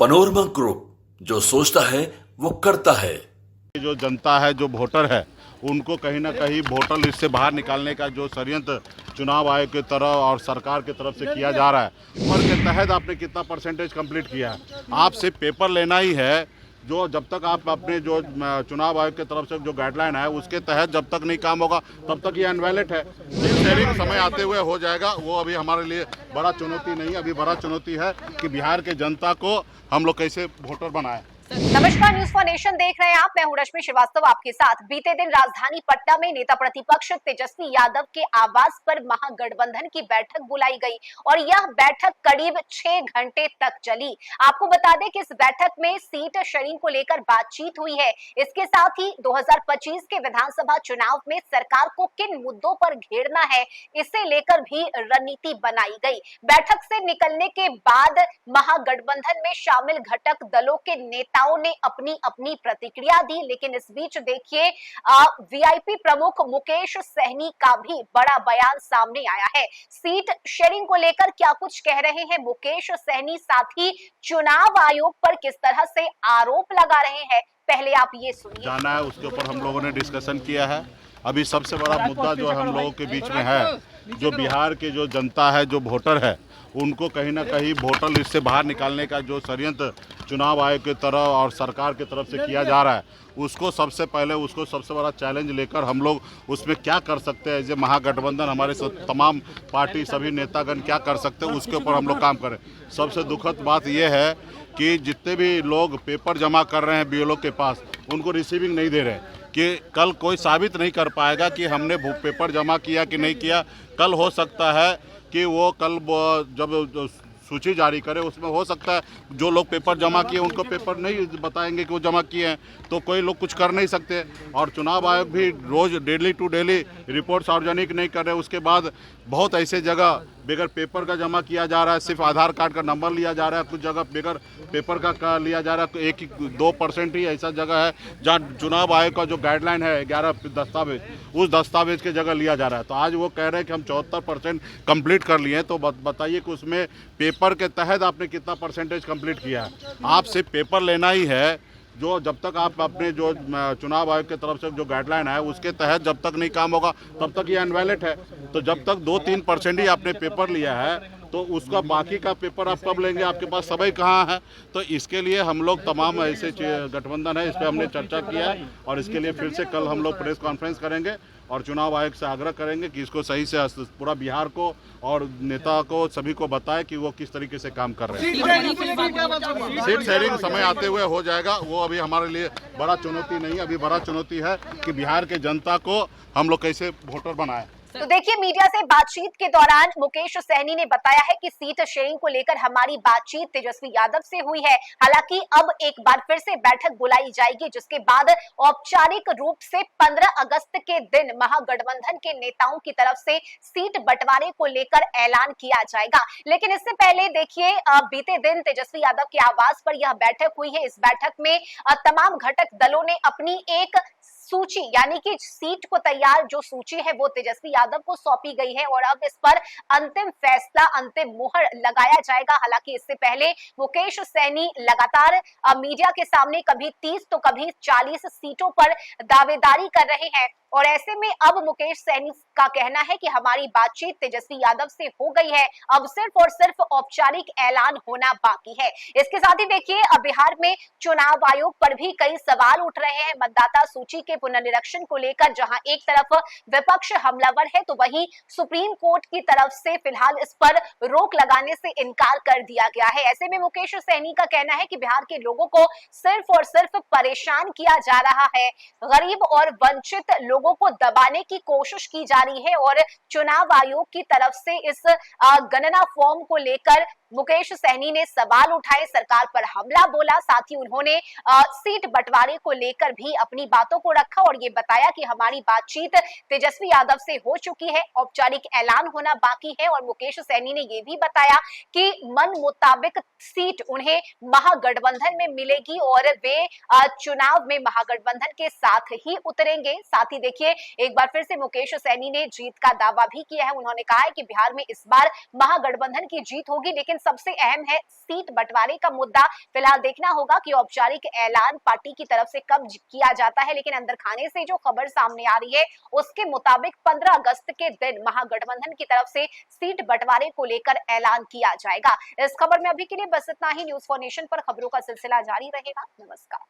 Panorama group, जो सोचता है वो करता है। जो जनता है, जो वोटर है, उनको कहीं ना कहीं वोटर लिस्ट से बाहर निकालने का जो षड्यंत्र चुनाव आयोग की तरफ और सरकार की तरफ से किया जा रहा है, उम्र के तहत आपने कितना परसेंटेज कंप्लीट किया है। आप सिर्फ पेपर लेना ही है। जो जब तक आप अपने जो चुनाव आयोग की तरफ से जो गाइडलाइन है उसके तहत जब तक नहीं काम होगा तब तक ये अनवैलिड है। शेयरिंग समय आते हुए हो जाएगा, वो अभी हमारे लिए बड़ा चुनौती नहीं, अभी बड़ा चुनौती है कि बिहार के जनता को हम लोग कैसे वोटर बनाए। नमस्कार, न्यूज फॉर नेशन देख रहे हैं आप। मैं हूं रश्मि श्रीवास्तव आपके साथ। बीते दिन राजधानी पटना में नेता प्रतिपक्ष तेजस्वी यादव के आवास पर महागठबंधन की बैठक बुलाई गई और यह बैठक करीब 6 घंटे तक चली। आपको बता दें कि इस बैठक में सीट शेयरिंग को लेकर बातचीत हुई है। इसके साथ ही 2025 के विधानसभा चुनाव में सरकार को किन मुद्दों पर घेरना है, इसे लेकर भी रणनीति बनाई गई। बैठक से निकलने के बाद महागठबंधन में शामिल घटक दलों के नेताओं ने अपनी अपनी प्रतिक्रिया दी, लेकिन इस बीच देखिए वीआईपी प्रमुख मुकेश सहनी का भी बड़ा बयान सामने आया है। सीट शेयरिंग को लेकर क्या कुछ कह रहे हैं मुकेश सहनी, साथ ही चुनाव आयोग पर किस तरह से आरोप लगा रहे हैं, पहले आप ये सुनिए। जाना है उसके ऊपर हम लोगों ने डिस्कशन किया है। अभी सबसे बड़ा मुद्दा जो हम लोगों के बीच में है, जो बिहार के जो जनता है, जो वोटर है, उनको कहीं ना कहीं वोटर लिस्ट से बाहर निकालने का जो षड्यंत्र चुनाव आयोग की तरफ और सरकार की तरफ से किया जा रहा है, उसको सबसे बड़ा चैलेंज लेकर हम लोग उसमें क्या कर सकते हैं, जो महागठबंधन हमारे तमाम पार्टी सभी नेतागण क्या कर सकते हैं, उसके ऊपर हम लोग काम करें। सबसे दुखद बात यह है कि जितने भी लोग पेपर जमा कर रहे हैं बीएलओ के पास, उनको रिसीविंग नहीं दे रहे, कि कल कोई साबित नहीं कर पाएगा कि हमने पेपर जमा किया कि नहीं किया। कल हो सकता है कि वो कल जब सूची जारी करे उसमें हो सकता है जो लोग पेपर जमा किए उनको पेपर नहीं बताएंगे कि वो जमा किए हैं, तो कोई लोग कुछ कर नहीं सकते। और चुनाव आयोग भी रोज़ डेली टू डेली रिपोर्ट सार्वजनिक नहीं कर रहे। उसके बाद बहुत ऐसे जगह बगैर पेपर का जमा किया जा रहा है, सिर्फ आधार कार्ड का नंबर लिया जा रहा है, कुछ जगह बगैर पेपर का लिया जा रहा है। 1-2% ही ऐसा जगह है जहाँ चुनाव आयोग का जो गाइडलाइन है 11 दस्तावेज, उस दस्तावेज की जगह लिया जा रहा है। तो आज वो कह रहे हैं कि हम 74% कंप्लीट कर लिए हैं। तो बताइए कि उसमें पेपर के तहत आपने कितना परसेंटेज कंप्लीट किया है। आप सिर्फ पेपर लेना ही है। जो जब तक आप अपने जो चुनाव आयोग की तरफ से जो गाइडलाइन है उसके तहत जब तक नहीं काम होगा तब तक ये अनवैलिड है। तो जब तक 2-3% ही आपने पेपर लिया है तो उसका बाकी का पेपर आप कब लेंगे, आपके पास समय कहाँ है। तो इसके लिए हम लोग तमाम ऐसे गठबंधन है, इस पर हमने चर्चा किया है और इसके लिए फिर से कल हम लोग प्रेस कॉन्फ्रेंस करेंगे और चुनाव आयोग से आग्रह करेंगे कि इसको सही से पूरा बिहार को और नेता को सभी को बताए कि वो किस तरीके से काम कर रहे हैं। सीट शेयरिंग समय आते हुए हो जाएगा, वो अभी हमारे लिए बड़ा चुनौती नहीं, अभी बड़ा चुनौती है कि बिहार के जनता को हम लोग कैसे वोटर बनाए। तो देखिए, मीडिया से बातचीत के दौरान मुकेश सहनी ने बताया है कि सीट शेयरिंग को लेकर हमारी बातचीत तेजस्वी यादव से हुई है। हालांकि अब एक बार फिर से बैठक बुलाई जाएगी, जिसके बाद औपचारिक रूप से 15 अगस्त के दिन महागठबंधन के नेताओं की तरफ से सीट बंटवारे को लेकर ऐलान किया जाएगा। लेकिन इससे पहले देखिए, बीते दिन तेजस्वी यादव के आवास पर यह बैठक हुई है। इस बैठक में तमाम घटक दलों ने अपनी एक सूची, यानी कि सीट को तैयार जो सूची है वो तेजस्वी यादव को सौंपी गई है और अब इस पर अंतिम फैसला, अंतिम मुहर लगाया जाएगा। हालांकि इससे पहले मुकेश सहनी लगातार मीडिया के सामने कभी 30 तो कभी 40 सीटों पर दावेदारी कर रहे हैं और ऐसे में अब मुकेश सहनी का कहना है कि हमारी बातचीत तेजस्वी यादव से हो गई है, अब सिर्फ और सिर्फ औपचारिक ऐलान होना बाकी है। इसके साथ ही देखिए, अब बिहार में चुनाव आयोग पर भी कई सवाल उठ रहे हैं मतदाता सूची के पुनर्निरीक्षण को लेकर। जहां एक तरफ विपक्ष हमलावर है तो वहीं सुप्रीम कोर्ट की तरफ से फिलहाल इस पर रोक लगाने से इनकार कर दिया गया है। ऐसे में मुकेश सहनी का कहना है कि बिहार के लोगों को सिर्फ और सिर्फ परेशान किया जा रहा है, गरीब और वंचित लोगों को दबाने की कोशिश की जा रही है और चुनाव आयोग की तरफ से इस गणना फॉर्म को लेकर मुकेश सहनी ने सवाल उठाए, सरकार पर हमला बोला। साथ ही उन्होंने सीट बंटवारे को लेकर भी अपनी बातों को रखा और ये बताया कि हमारी बातचीत तेजस्वी यादव से हो चुकी है, औपचारिक ऐलान होना बाकी है। और मुकेश सहनी ने ये भी बताया कि मन मुताबिक सीट उन्हें महागठबंधन में मिलेगी और वे चुनाव में महागठबंधन के साथ ही उतरेंगे। साथ ही देखिए, एक बार फिर से मुकेश सहनी ने जीत का दावा भी किया है। उन्होंने कहा है कि बिहार में इस बार महागठबंधन की जीत होगी, लेकिन सबसे अहम है सीट बंटवारे का मुद्दा। फिलहाल देखना होगा कि औपचारिक ऐलान पार्टी की तरफ से कब किया जाता है, लेकिन अंदर खाने से जो खबर सामने आ रही है उसके मुताबिक 15 अगस्त के दिन महागठबंधन की तरफ से सीट बंटवारे को लेकर ऐलान किया जाएगा। इस खबर में अभी के लिए बस इतना ही। न्यूज़4 नेशन पर खबरों का सिलसिला जारी रहेगा। नमस्कार।